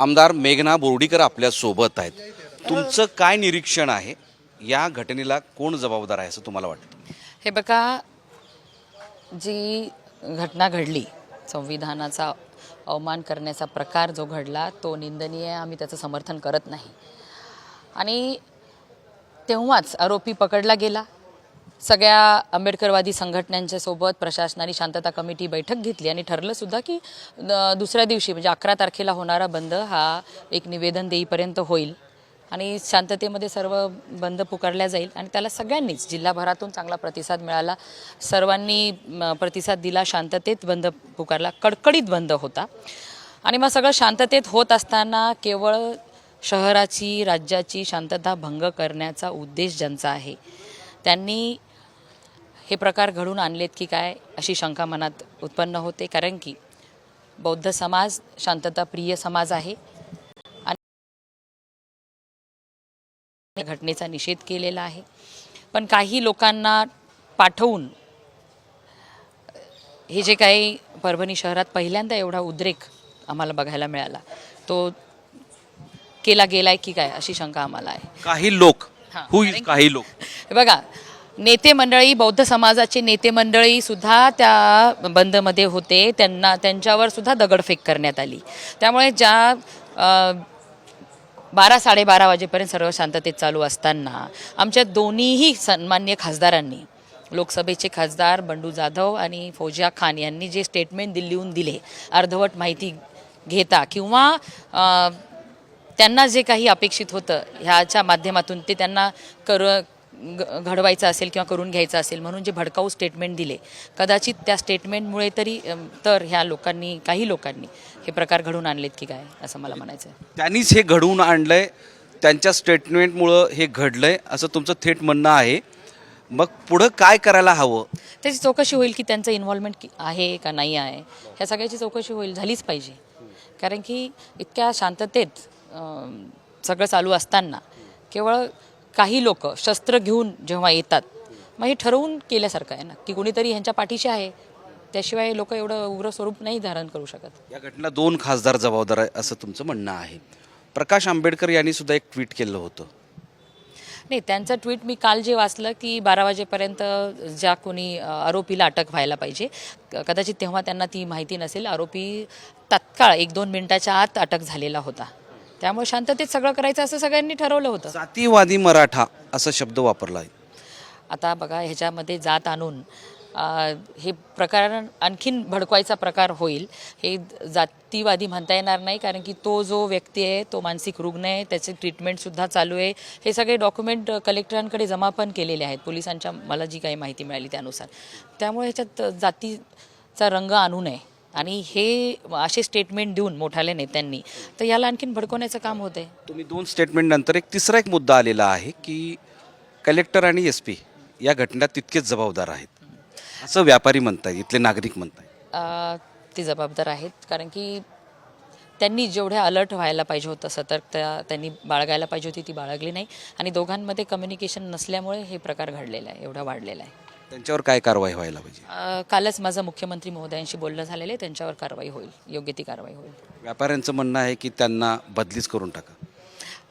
आमदार मेघना बोर्डीकर आपल्या सोबत आहेत. तुमचं काय निरीक्षण आहे, या घटनेला कोण जबाबदार आहे असं तुम्हाला वाटतं? हे बघा, जी घटना घडली, संविधानाचा अवमान करण्याचा प्रकार जो घडला तो निंदनीय आहे. आम्ही त्याचं समर्थन करत नाही. आणि तेव्हाच आरोपी पकडला गेला. सगळ्या आंबेडकरवादी संघटनांच्या सोबत प्रशासनाने शांतता कमिटी बैठक घेतली आणि ठरलं सुद्धा की दुसऱ्या दिवशी म्हणजे 11 तारखेला होणारा बंद हा एक निवेदन देईपर्यंत होईल आणि शांततेमध्ये सर्व बंद पुकारल्या जाईल. आणि त्याला सगळ्यांनीच जिल्हाभरातून चांगला प्रतिसाद मिळाला. सर्वांनी प्रतिसाद दिला. शांततेत बंद पुकारला. कडकडीत बंद होता. आणि मग सगळं शांततेत होत असताना केवळ शहराची, राज्याची शांतता भंग करण्याचा उद्देश ज्यांचा आहे त्यांनी हे प्रकार घडून आणलेत की काय अशी शंका मनात उत्पन्न होते. कारण की बौद्ध समाज शांतताप्रिय समाज आहे आणि घटनेचा निषेध केलेला आहे. पण काही लोकांना पाठवून हे जे काही परभणी शहरात पहिल्यांदा एवढा उद्रेक आम्हाला बघायला मिळाला तो केला गेलाय की काय अशी शंका आम्हाला आहे. काही लोक काही लोक बघा, नेते मंडळी, बौद्ध समाजाचे नेते मंडळी सुद्धा त्या बंदमध्ये होते. त्यांच्यावर सुद्धा दगडफेक करण्यात आली. त्यामुळे ज्या 12-12:30 वाजेपर्यंत सर्व शांततेत चालू असताना आमच्या दोन्हीही सन्माननीय खासदारांनी, लोकसभेचे खासदार बंडू जाधव आणि फौजिया खान यांनी जे स्टेटमेंट दिल्लीहून दिले, अर्धवट माहिती घेता किंवा त्यांना जे काही अपेक्षित होतं ह्याच्या माध्यमातून ते त्यांना घडवायचं असेल किंवा करून घ्यायचं असेल म्हणून जे भडकाऊ स्टेटमेंट दिले, कदाचित त्या स्टेटमेंटमुळे तर ह्या लोकांनी, काही लोकांनी हे प्रकार घडून आणलेत की काय असं मला म्हणायचं आहे. त्यांनीच हे घडवून आणलंय, त्यांच्या स्टेटमेंटमुळं हे घडलंय असं तुमचं थेट म्हणणं आहे. मग पुढं काय करायला हवं? त्याची चौकशी होईल की त्यांचं इन्व्हॉल्वमेंट आहे का नाही आहे, ह्या सगळ्याची चौकशी होईल, झालीच पाहिजे. कारण की इतक्या शांततेत सगळं चालू असताना केवळ काही लोक शस्त्र घेऊन जेव्हा येतात, मग हे ठरवून केल्यासारखं आहे ना की कोणीतरी ह्यांच्या पाठीशी आहे. त्याशिवाय लोक एवढं उग्र स्वरूप नाही धारण करू शकत. या घटनेला 2 खासदार जबाबदार आहे असं तुमचं म्हणणं आहे. प्रकाश आंबेडकर यांनी सुद्धा एक ट्विट केलं होतं. नाही, त्यांचं ट्विट मी काल जे वाचलं की 12 वाजेपर्यंत ज्या कोणी आरोपीला अटक व्हायला पाहिजे, कदाचित तेव्हा त्यांना ती माहिती नसेल. आरोपी तत्काळ 1-2 मिनिटाच्या आत अटक झालेला होता. त्यामुळे शांततेत सगळं करायचं असं सगळ्यांनी ठरवलं होतं. जातीवादी मराठा असा शब्द वापरला आहे. आता बघा, ह्याच्यामध्ये जात आणून हे प्रकार आणखीन भडकवायचा प्रकार होईल. हे जातीवादी म्हणता येणार नाही. कारण की तो जो व्यक्ती आहे तो मानसिक रुग्ण आहे, त्याचे ट्रीटमेंटसुद्धा चालू आहे. हे सगळे डॉक्युमेंट कलेक्टरांकडे जमा पण केलेले आहेत पोलिसांच्या, मला जी काही माहिती मिळाली त्यानुसार. त्यामुळे ह्याच्यात जातीचा रंग आणू नये. आणि हे असे स्टेटमेंट देऊन मोठ्याल्या नेत्यांनी तर याला आणखीन भडकवण्याचं काम होतं आहे. तुम्ही 2 स्टेटमेंट नंतर तिसरा एक मुद्दा आलेला आहे की कलेक्टर आणि SP या घटनेला तितकेच जबाबदार आहेत असं व्यापारी म्हणताय, इथले नागरिक म्हणताय. ते जबाबदार आहेत. कारण की त्यांनी जेवढ्या अलर्ट व्हायला पाहिजे होतं, सतर्कता त्यांनी बाळगायला पाहिजे होती, ती बाळगली नाही. आणि दोघांमध्ये कम्युनिकेशन नसल्यामुळे हे प्रकार घडलेला आहे, एवढा वाढलेला आहे. त्यांच्यावर काय कारवाई व्हायला पाहिजे? कालच माझं मुख्यमंत्री महोदयांशी बोलणं झालेलं आहे. त्यांच्यावर कारवाई होईल, योग्य ती कारवाई होईल. व्यापाऱ्यांचं म्हणणं आहे की त्यांना बदलीच करून टाका.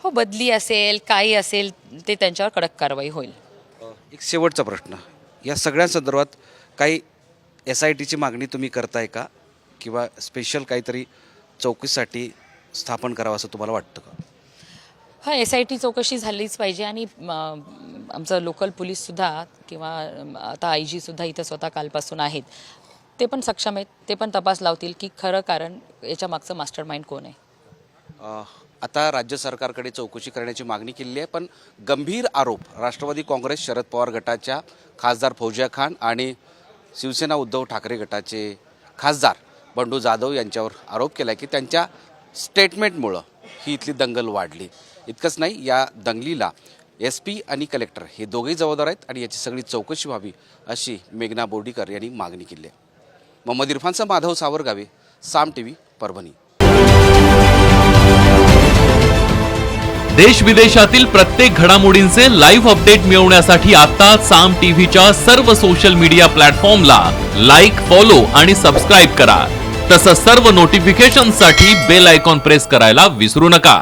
हो, बदली असेल, काही असेल, ते त्यांच्यावर कडक कारवाई होईल. एक शेवटचा प्रश्न, या सगळ्या संदर्भात काही SITची मागणी तुम्ही करताय का, किंवा स्पेशल काहीतरी चौकशीसाठी स्थापन करावं असं तुम्हाला वाटतं का? हां, SIT चौकशी झालीच पाहिजे. आणि आमचं लोकल पोलीससुद्धा किंवा आता IG सुद्धा इथं स्वतः कालपासून आहेत, ते पण सक्षम आहेत. ते पण तपास लावतील की खरं कारण याच्या मागचं मास्टर माइंड कोण आहे. आता राज्य सरकारकडे चौकशी करण्याची मागणी केलेली आहे, पण गंभीर आरोप राष्ट्रवादी काँग्रेस शरद पवार गटाच्या खासदार फौजिया खान आणि शिवसेना उद्धव ठाकरे गटाचे खासदार बंडू जाधव यांच्यावर आरोप केला की त्यांच्या स्टेटमेंटमुळं ही इथली दंगल वाढली. इतकंच नाही, या दंगलीला SP आणि कलेक्टर हे दोघेही जबाबदार आहेत आणि याची सगळी चौकशी व्हावी अशी मेघना बोर्डीकर यांनी मागणी केली आहे. मोहम्मद इरफानचा माधव सावरगावे, साम TV, परभणी. देश विदेशातील प्रत्येक घडामोडींचे लाईव्ह अपडेट मिळवण्यासाठी आता साम टीव्हीच्या सर्व सोशल मीडिया प्लॅटफॉर्मला लाईक, फॉलो आणि सबस्क्राईब करा. तसंच सर्व नोटिफिकेशनसाठी बेल आयकॉन प्रेस करायला विसरू नका.